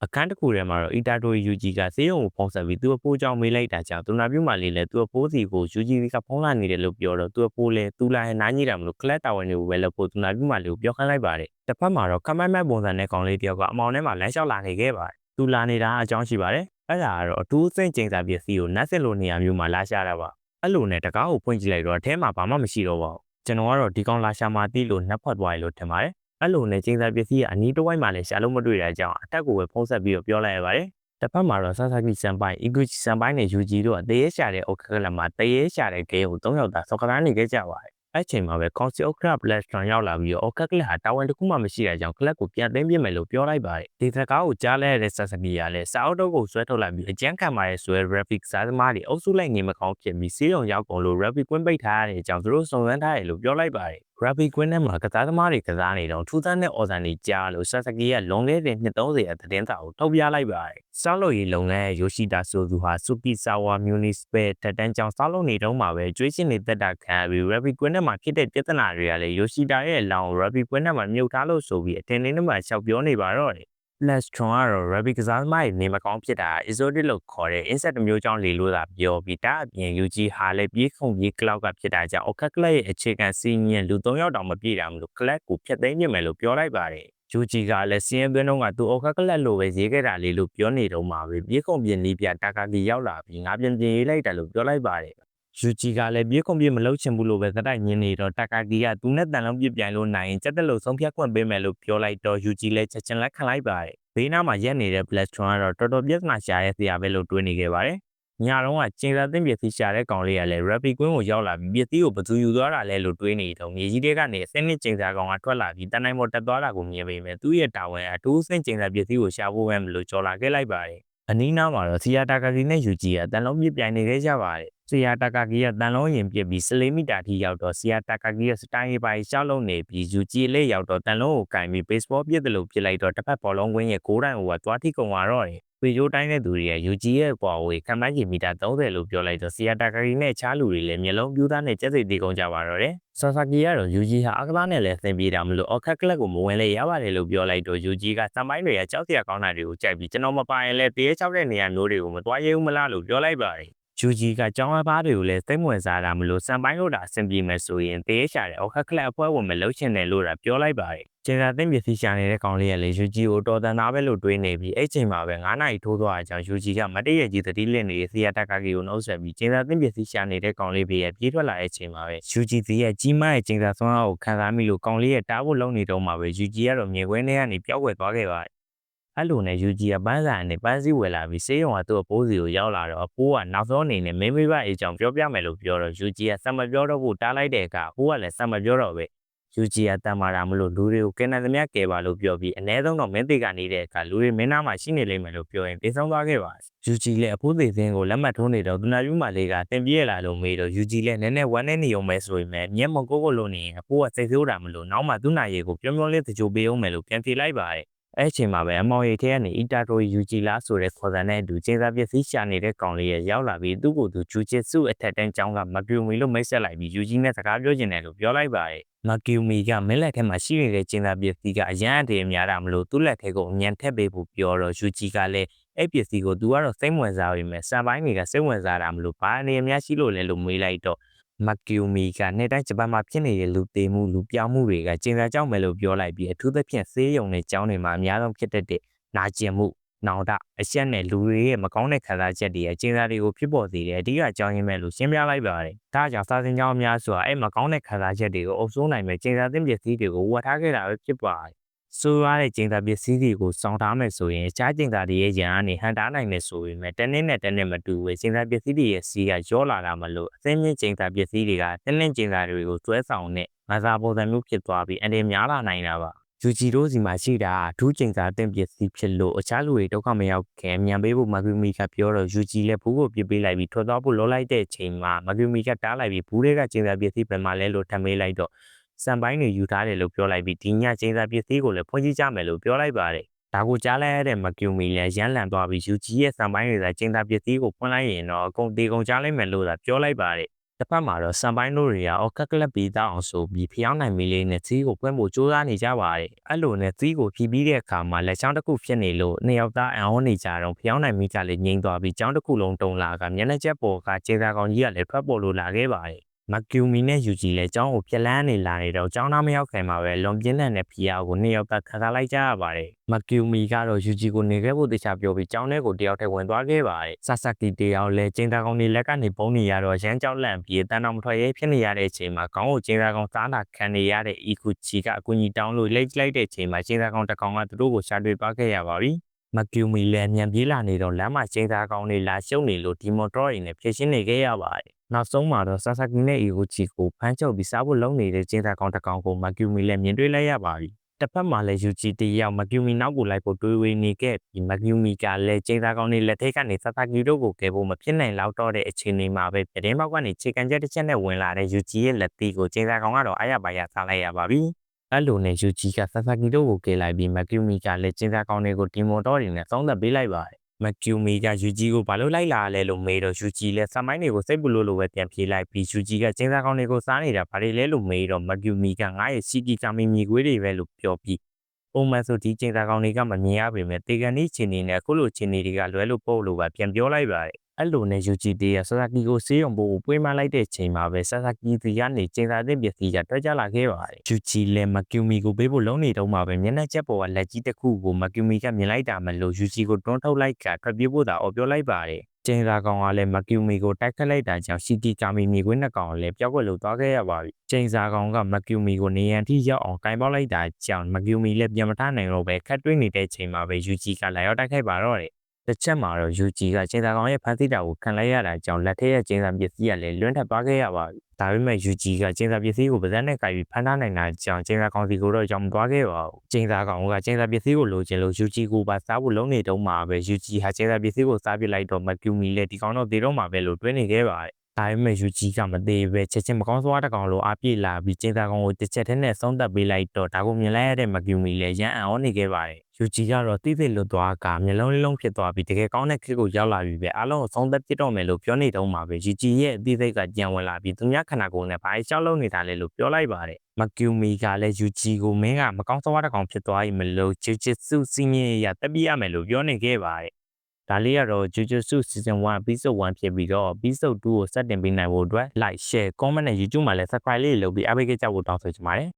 အခန်းတစ်ခုထဲမှာတော့အီတာတိုယူဂျီကဆေးရုံကိုဖုန်းဆက်ပြီးသူ့အဖိုးကြောင့်မေးလိုက်တာကြောင့်သူနာပြုမှလေးလည်းသူ့အဖိုးစီကိုယူဂျီကဖုန်းလာနေတယ်လို့ပြောတော့သူ့အဖိုးလည်းသူလာရင်နားကြီးတာမလို့ကလပ်တာဝန်တွေကိုပဲလုပ်ဖို့သူနာပြုမှလေးကိုပြောခိုင်းလိုက်ပါတယ်တစ်ဖက်မှာတော့ခမိုက်မိုက်ပုံစံနဲ့ကောင်လေးတယောက်ကအမောင်ထဲမှာလမ်းလျှောက်လာနေခဲ့ပါတယ်သူလာနေတာအကြောင်းရှိပါတယ်အဲ့ဒါကတော့အထူးစိတ်ကျင်စာပစ္စည်းကိုနတ်စစ်လိုနေရာမျိုးမှာလာရှာတာပါအဲ့လိုနဲ့တကားကိုဖွင့်ကြည့်လိုက်တော့အထဲမှာဘာမှမရှိတော့ပါဘူးကျွန်တော်ကတော့ဒီကောင်လာရှာမှသိလို့နှက်ဖွက်သွားရလို့ထင်ပါတယ်အဲ့လိုနဲ့ကျင်းစာပစ္စည်းကအနီးတစ်ဝိုက်မှာလည်းရှာလို့မတွေ့တဲ့အကြောင်းအတက်ကိုပဲဖုံးဆက်ပြီးတော့ပြောလိုက်ရပါတယ်တစ်ဖက်မှာတော့ဆာဆာကီစန်ပိုင်အီဂူချီစန်ပိုင်နဲ့ယူဂျီတို့ကတရေရှာတဲ့အိုခကလမှာတရေရှာတဲ့ဂဲကို3ယောက်သားစော်ကစားနေခဲ့ကြပါတယ်အဲ့ချိန်မှာပဲကောင်စီအိုခရပလက်စထရန်ရောက်လာပြီးတော့အိုခကလဟာတာဝန်တစ်ခုမှမရှိတဲ့ကြောင့်ကလပ်ကိုပြန်သိမ်းပြမယ်လို့ပြောလိုက်ပါတယ်ဒီစကားကိုကြားလဲတဲ့ဆာဆာကီကလည်းစာအုပ်တုပ်ကိုဆွဲထုတ်လိုက်ပြီးအကျန်းခံပါရဲ့ဆွဲ graphic စားသမားတွေအုပ်စုလိုက်နေမကောင်းဖြစ်ပြီးစီးရုံရောက်ကုန်လို့ graphic ကွင်းပိတ်ထားရတဲ့အကြောင်းသူတို့စုံစမ်းထားတယ်လို့ပြောလိုက်ပါတယ်graphic ကွင်းထဲမှာကစားသမားတွေကစားနေတော့ထူးဆန်းတဲ့အော်ဆန်တွေကြားလို့ဆာဆာကီကလွန်ခဲ့တဲ့နှစ်30ရဲ့သတင်းစာကိုထုတ်ပြလိုက်ပါတယ်စောက်လို့ရီလုပ်ငန်းရဲ့ယိုရှိတာဆိုသူဟာစူကီဆာဝါမြူနီစပယ်တက်တန်းကြောင်စောက်လို့နေတော့မှာပဲကျွေးရှင်နေသက်တာခံပြီး graphic ကွင်းထဲမှာဖြစ်တဲ့ပြဿနာတွေကလည်းယိုရှိတာရဲ့အလောင်း graphic ကွင်းထဲမှာမြုပ်ထားလို့ဆိုပြီးအတင်းတင်းနဲ့မှရှောက်ပြောနေပါတော့တယ်Plastron ကတော့ graphic ကစားသမားတွေနေမကောင်းဖြစ်တာ exotic လို့ခေါ်တဲ့ insect မျိုးကြောင့်လေလို့သာပြောပြီးဒါအပြင် UG ဟာလည်းပြေးခုန်ပြေး cloud ကဖြစ်တာကြောင့် Oka Club ရဲ့အခြေခံစီးညင်လူ3ယောက်တောင်မပြည့်တာမလို့ club ကိုဖျက်သိမ်းပြမယ်လို့ပြောလိုက်ပါတယ် UG ကလည်းစီးရင်သွင်းတော့ကသူ Oka Club လို့ပဲရေးခဲ့တာလေလို့ပြောနေတော့မှာပဲပြေးခုန်ပြေးနီးပြတာကာကီရောက်လာပြီးငါပြင်ရေးလိုက်တယ်လို့ပြောလိုက်ပါတယ်ယူဂျီကလည်းပြေးခုံပြေးမလုပ်ချင်ဘူးလို့ပဲသတိုက်ညင်းနေတော့တာကာကီကသူနဲ့တန်လုံးပြပြိုင်လို့နိုင်ရင်စက်တက်လို့ဆုံးဖြတ်ခွင့်ပေးမယ်လို့ပြောလိုက်တော့ယူဂျီလည်းချက်ချင်းလက်ခံလိုက်ပါတယ်ဘေးနားမှာရက်နေတဲ့ Plastron ကတော့တော်တော်ပြဿနာရှာရဲစရာပဲလို့တွေးနေခဲ့ပါတယ်ညတော့ကကျင်းစာသင်းပစ္စည်းရှာတဲ့ကောင်လေးကလည်း Rappi ကွင်းကိုရောက်လာပြီးပစ္စည်းကိုဘသူယူသွားတာလဲလို့တွေးနေတော့မြေကြီးတွေကနေအစင်းနစ်ကျင်းစာကောင်ကထွက်လာပြီးတန်တိုင်းပေါ်တက်သွားတာကိုမြင်ပေမဲ့သူ့ရဲ့တာဝန်အထူးစင်းကျင်းစာပစ္စည်းကိုရှာဖို့ပဲမလို့ကြော်လာခဲ့လိုက်ပါတယ်အနီးနားမှာတော့စီယာတာကာကီနဲ့ယူဂျီကတန်လုံးပြပြိုင်နေခဲ့ကြပါတယ်စီယာတာကာကီကတန်လုံးရင်ပြစ်ပြီး14မီတာထိရောက်တော့စီယာတာကာကီရဲ့စတိုင်းရေးပိုင်းရှောက်လုံးနေပြီးယူဂျီလေးရောက်တော့တန်လုံးကိုကင်ပြီး baseball ပြစ်တယ်လို့ပြစ်လိုက်တော့တစ်ဖက်ဘောလုံးကွင်းရဲ့6တိုင်ဟိုကသွားထိကုန်သွားတော့တယ်ပေဂျိုးတိုင်းတဲ့သူတွေကယူဂျီရဲ့ပွားဝေးခန့်မှန်းကြီးမီတာ30လို့ပြောလိုက်တော့စီယာတာကာကီနဲ့ချားလူတွေလည်းမျက်လုံးပြူးသားနဲ့ကြက်စိတ်တီးကုန်ကြပါတော့တယ်ဆာဆာကီကတော့ယူဂျီဟာအကစားနဲ့လည်းအဆင်ပြေတာမလို့အော်ခက်ကလပ်ကိုမဝင်လဲရပါတယ်လို့ပြောလိုက်တော့ယူဂျီကစံပိုင်းတွေကကြောက်စရာကောင်းတာတွေကိုကြိုက်ပြီးကျွန်တော်မပိုင်လဲတရေချောက်တဲ့နေရာမျိုးတွေကိုမတွားရဲဘူးမလားလို့ပြောလိုက်ပါတယ်ယူဂျီကကျောင်းအပားတွေကိုလည်းစိတ်ဝင်စားတာမလို့စံပိုင်းလို့တာအဆင်ပြေမယ်ဆိုရင်တရေရှာတဲ့အော်ခက်ကလပ်အဖွဲ့ဝင်မလုပ်ချင်တယ်လို့တာပြောလိုက်ပါတယ်ကျန်တာသိမ့်ပစ္စည်းရှာနေတဲ့ကောင်လေးကလည်းယူဂျီကိုတော်တန်သားပဲလို့တွေးနေပြီးအဲ့ချိန်မှာပဲ9နာရီထိုးသွားတဲ့အကြောင်းယူဂျီကမတည့်ရကြီးသတိလင့်နေတဲ့စီယာတာကာကီကိုနှုတ်ဆက်ပြီးကျန်တာသိမ့်ပစ္စည်းရှာနေတဲ့ကောင်လေးဘေးရဲ့ပြေးထွက်လာတဲ့အချိန်မှာပဲယူဂျီစီရဲ့ကြီးမားတဲ့ကျန်တာဆွမ်းအားကိုခံစားမိလို့ကောင်လေးရဲ့တားဖို့လုံနေတော့မှာပဲယူဂျီကတော့မြေခွင်းထဲကနေပျောက်ွယ်သွားခဲ့ပါတယ်အဲ့လိုနဲ့ယူဂျီကပန်းဆိုင်နဲ့ပန်းစည်းဝယ်လာပြီးဆေးရုံကသူ့အပိုးစီကိုရောက်လာတော့အပိုးကနောက်ဆုံးအနေနဲ့မင်းမိဘအေးကြောင့်ပြောပြမယ်လို့ပြောတော့ယူဂျီကစံမပြောတော့ဘူးတားလိုက်တဲ့အခါအပိုးကလည်းစံမပြောတော့ပဲယူဂျီကတန်မာတာမလို့လူတွေကိုကဲနိုင်သမျှကဲပါလို့ပြောပြီးအ ਨੇ ဆုံးတော့မင်းသေးကနေတဲ့အခါလူတွေမင်းသားမှာရှိနေလိမ့်မယ်လို့ပြောရင်ပြေးဆုံးသွားခဲ့ပါယူဂျီလည်းအဖိုးသေးစင်းကိုလက်မှတ်ထိုးနေတော့သူနာယူမလေးကတင်ပြေးလာလို့မေးတော့ယူဂျီလည်းနည်းနည်းဝမ်းနေနေုံပဲဆိုရင်မျက်မကိုကိုလို့နေရင်အဖိုးကစိတ်ဆိုးတာမလို့နောက်မှသူ့နာရီကိုပြုံးပြုံးလေးတကြိုပေးအောင်မယ်လို့ပြန်ပြေးလိုက်ပါတယ်အဲ့ချိန်မှာပဲအမောင်ရိတ်ထဲကနေအီတာတိုယူဂျီလာဆိုတဲ့ခေါ်စံနဲ့အတူကျင်းစာပစ္စည်းရှာနေတဲ့ကောင်လေးရဲ့ရောက်လာပြီးသူ့ကိုယ်သူဂျူဂျစ်စုအထက်တန်းကျောင်းကမပြူမီလို့မိတ်ဆက်လိုက်ပြီးယူဂျီနဲ့စကားပြောချင်တယ်လို့ပြောလိုက်ပါတယ်မကီမီကမင်းလက်ထဲမှာရှိနေတဲ့ကျင်းစာပစ္စည်းကအရန်အတေးများတာမလို့သူ့လက်ထဲကိုအမြန်ထက်ပေးဖို့ပြောတော့ယူဂျီကလည်းအဲ့ပစ္စည်းကိုသူကတော့စိတ်ဝင်စားပေမဲ့စံပိုင်းတွေကစိတ်ဝင်စားတာမလို့ဘာအနေအများရှိလို့လဲလို့မေးလိုက်တော့မကီမီကနေ့တိုင်းဂျပန်မှာဖြစ်နေတဲ့လူသေးမှုလူပြောင်းမှုတွေကကျင်းစာကြောင့်ပဲလို့ပြောလိုက်ပြီးအထူးသဖြင့်ဆေးရုံနဲ့ကျောင်းတွေမှာအများဆုံးဖြစ်တတ်တဲ့နာကျင်မှုနောင်တအရှက်နဲ့လူတွေရဲ့မကောင်းတဲ့ခံစားချက်တွေရဲ့ကျင်းစာတွေကိုဖြစ်ပေါ်စေတဲ့အဓိကအကြောင်းရင်းပဲလို့ရှင်းပြလိုက်ပါတယ်။ဒါကြောင့်စာသင်ကျောင်းအများဆိုတာအဲ့မကောင်းတဲ့ခံစားချက်တွေကိုအုပ်စိုးနိုင်မဲ့ကျင်းစာသင်ပစ္စည်းတွေကိုဝတ်ထားခဲ့တာပဲဖြစ်ပါတယ်။ဆိုရတဲ့ကျင်းစာပစ္စည်းတွေကိုစောင့်ထားမယ်ဆိုရင်အခြားကျင်းစာတွေရဲ့ရန်ကနေဟန်တားနိုင်မယ်ဆိုပေမဲ့တနေ့နဲ့တနေ့မတူဘူးကျင်းစာပစ္စည်းတွေရဲ့စီးကရောလာတာမလို့အသင်းမြင့်ကျင်းစာပစ္စည်းတွေကတင်းတင်းကျင်းစာတွေကိုကျွဲဆောင်နဲ့ငါးစားပုံစံမျိုးဖြစ်သွားပြီးအန်တီများလာနိုင်တာပါ။ယူဂျီတို့စီမှာရှိတာအထူးကျင်းစာတင်ပစ္စည်းဖြစ်လို့အခြားလူတွေဒုက္ခမရောက်ခင်မြန်ပေးဖို့မဂူမီကပြောတော့ယူဂျီလည်းဘူးကိုပြစ်ပေးလိုက်ပြီးထွက်သွားဖို့လောလိုက်တဲ့အချိန်မှာမဂူမီကတားလိုက်ပြီးဘူးတွေကကျင်းစာပစ္စည်းပဲမှလဲလို့ထပ်မေးလိုက်တော့စံပိုင်းတွေယူထားတယ်လို့ပြောလိုက်ပြီးဒီညကျင်းစာပစ္စည်းကိုလည်းဖွင့်ကြည့်ကြမယ်လို့ပြောလိုက်ပါတယ်ဒါကိုကြားလိုက်ရတဲ့မကီမီလည်းရမ်းလန့်သွားပြီးယူဂျီရဲ့စံပိုင်းတွေကကျင်းစာပစ္စည်းကိုဖွင့်လိုက်ရင်တော့အကုန်တေကုန်ကြားလိုက်မယ်လို့သာပြောလိုက်ပါတယ် တစ်ဖက်မှာတော့စံပိုင်းတို့တွေကကက်ကလပ်ပြီးတောက်အောင်ဆိုပြီးဖျောင်းနိုင်မီလေးနဲ့သီးကိုပွင့်ဖို့ကြိုးစားနေကြပါတယ်အဲ့လိုနဲ့သီးကိုဖြီးပြီးတဲ့အခါမှာလက်ချောင်းတစ်ခုဖြစ်နေလို့နှစ်ယောက်သားအံ့ဩနေကြတော့ဖျောင်းနိုင်မီကလည်းငြိမ်သွားပြီးချောင်းတစ်ခုလုံးတုံလာကမျက်နှာချက်ပေါ်ကကျေသာကောင်ကြီးကလည်းထွက်ပေါ်လို့လာခဲ့ပါတယ်မကျူမီနဲ့ယူဂျီလည်းကျောင်းကိုပြက်လန်းနေလာနေတော့ကျောင်းသားမရောက်ခင်မှာပဲလွန်ပြင်းတဲ့ဖီယာကိုနှစ်ယောက်သားခါလိုက်ကြရပါတယ်မကျူမီကတော့ယူဂျီကိုနေခဲ့ဖို့တခြားပြောပြီးကျောင်းထဲကိုတယောက်တည်းဝင်သွားခဲ့ပါတယ်ဆာဆာကီတယောက်လည်းကျင်းသားကောင်တွေလက်ကနေပုံနေရတော့ရမ်းကြောက်လန့်ပြီးတန်တော်မထွက်ရဲဖြစ်နေရတဲ့အချိန်မှာခေါင်းကိုကျင်းသားကောင်စားတာခံနေရတဲ့အီကူချီကအကူကြီးတောင်းလို့လိတ်လိုက်တဲ့အချိန်မှာကျင်းသားကောင်တစ်ကောင်ကသူတို့ကိုရှာတွေ့သွားခဲ့ရပါပြီမကျူမီလည်းမြန်ပြေးလာနေတော့လမ်းမှာကျင်းသားကောင်တွေလာရှုံနေလို့ဒီမော်တော်တွေနဲ့ဖြည့်ရှင်းနေခဲ့ရပါတယ်နောက်ဆုံးမှာတော့ဆာဆာကီနဲ့အီကိုချီကိုဖမ်းချုပ်ပြီးစားဖို့လုပ်နေတဲ့ကျင်းသားကောင်တစ်ကောင်ကိုမကျူမီလည်းမြင်တွေ့လိုက်ရပါပြီတစ်ဖက်မှာလည်းယူဂျီတယောက်မကျူမီနောက်ကိုလိုက်ဖို့တွေးဝေနေခဲ့ပြီးမကျူမီကလည်းကျင်းသားကောင်တွေလက်ထိတ်ကနေဆာဆာကီတို့ကိုကယ်ဖို့မဖြစ်နိုင်လောက်တော့တဲ့အချိန်တွေမှာပဲပြတင်းပေါက်ကနေခြေကန်ချက်တစ်ချက်နဲ့ဝင်လာတဲ့ယူဂျီရဲ့လက်သီးကိုကျင်းသားကောင်ကတော့အားရပါရစားလိုက်ရပါပြီအဲ့လိုနဲ့ယူဂျီကဆာဆာကီတို့ကိုကယ်လိုက်ပြီးမကျူမီကလည်းကျင်းသားကောင်တွေကိုဒီမော်တော်တွေနဲ့သုံးသက်ပေးလိုက်ပါတယ်မကျူမီကယူဂျီကိုဘာလို့လိုက်လာလဲလို့မေးတော့ယူဂျီလည်းစမိုင်းတွေကိုစိတ်ပူလို့ပဲပြန်ပြေးလိုက်ပြီးယူဂျီကကျင်းသားကောင်တွေကိုစားနေတာဘာတွေလဲလို့မေးတော့မကျူမီကငါ့ရဲ့စီကီကာမီမီခွေးတွေပဲလို့ပြောပြီးပုံမှန်ဆိုဒီကျင်းသားကောင်တွေကမမြင်ရပေမဲ့တေကန်ဒီချင်းနေနဲ့အခုလိုချင်းနေတွေကလွဲလို့ပို့လို့ပဲပြန်ပြောလိုက်ပါတယ်အဲ့လိုနဲ့ယူဂျီတေးကဆာဆာကီကိုဆေးရုံပို့ပွေးမလိုက်တဲ့ချိန်မှာပဲဆာဆာကီစီကနေကျင်းသားတဲ့ပစ္စည်းကတွက်ကြလာခဲ့ပါတယ်ယူဂျီလည်းမကျူမီကိုပေးဖို့လုံးနေတော့မှပဲမျက်နှာချက်ပေါ်ကလက်ကြီးတစ်ခုကိုမကျူမီကမြင်လိုက်တာမလို့ယူဂျီကိုတွန်းထုတ်လိုက်ကထွက်ပြေးဖို့သာအော်ပြောလိုက်ပါတယ်ကျင်းသားကောင်ကလည်းမကျူမီကိုတိုက်ခတ်လိုက်တာကြောင့်စီကီကာမီမီခွေးနှစ်ကောင်လည်းပျောက်ကွယ်လို့သွားခဲ့ရပါပြီကျင်းသားကောင်ကမကျူမီကိုနေရန်ထိရောက်အောင်ကင်ပေါက်လိုက်တာကြောင့်မကျူမီလည်းပြန်မထနိုင်တော့ပဲခတ်တွင်းနေတဲ့ချိန်မှာပဲယူဂျီကလာရောက်တိုက်ခိုက်ပါတော့တယ်တစ်ချက်မှာတော့ယူဂျီကကျင်းသားကောင်ရဲ့ဖန်ဆီးတာကိုခံလိုက်ရတာကြောင့်လက်ထက်ရဲ့ကျင်းသားပစ္စည်းကလည်းလွင့်ထပ်သွားခဲ့ရပါပြီ။ဒါပေမဲ့ယူဂျီကကျင်းသားပစ္စည်းကိုပါးစပ်နဲ့ကိုက်ပြီးဖမ်းထားနိုင်တာကြောင့်ကျင်းသားကောင်စီကိုတော့ကြောင်မသွားခဲ့ပါဘူး။ကျင်းသားကောင်ကကျင်းသားပစ္စည်းကိုလိုချင်လို့ယူဂျီကိုပါစားဖို့လုံးနေတော့မှပဲယူဂျီဟာကျင်းသားပစ္စည်းကိုစားပစ်လိုက်တော့မကျူမီလည်းဒီကောင်တော့သေတော့မှာပဲလို့တွေးနေခဲ့ပါတယ်။ဒါပေမဲ့ယူဂျီကမသေးပဲချက်ချင်းမကောင်းစွာတကောင်လိုအားပြေးလာပြီးကျင်းသားကောင်ကိုတစ်ချက်တည်းနဲ့ဆုံးသက်ပေးလိုက်တော့ဒါကိုမြင်လိုက်ရတဲ့မကျူမီလည်းရမ်းအံ့ဩနေခဲ့ပါတယ်။ယူဂျီကတော့တိတိလွတ်သွားကမျက်လုံးလေးလုံးဖြစ်သွားပြီးတကယ်ကောင်းတဲ့ခစ်ကိုရောက်လာပြီးပဲအားလုံးကိုဆုံးသက်ပြစ်တော့မယ်လို့ပြောနေတော့မှပဲယူဂျီရဲ့အသေးစိတ်ကကြံဝင်လာပြီးသူများခန္ဓာကိုယ်နဲ့ဘာရှောက်လုံးနေတာလဲလို့ပြောလိုက်ပါတယ်မကျူမီကလည်းယူဂျီကိုမင်းကမကောင်းစွာတကောင်ဖြစ်သွားပြီမလို့ဂျူဂျစ်စုစီမင်းရတက်ပြရမယ်လို့ပြောနေခဲ့ပါတယ်ဒါလေးကတော့ဂျူဂျူစု season 1 episode 1ဖြစ်ပြီးတော့ episode 2ကိုစတင်ပေးနိုင်ဖို့အတွက် like share comment နဲ့ YouTube မှာလည်း subscribe လေးလုပ်ပြီးအားပေးကြဖို့တောင်းဆိုချင်ပါတယ်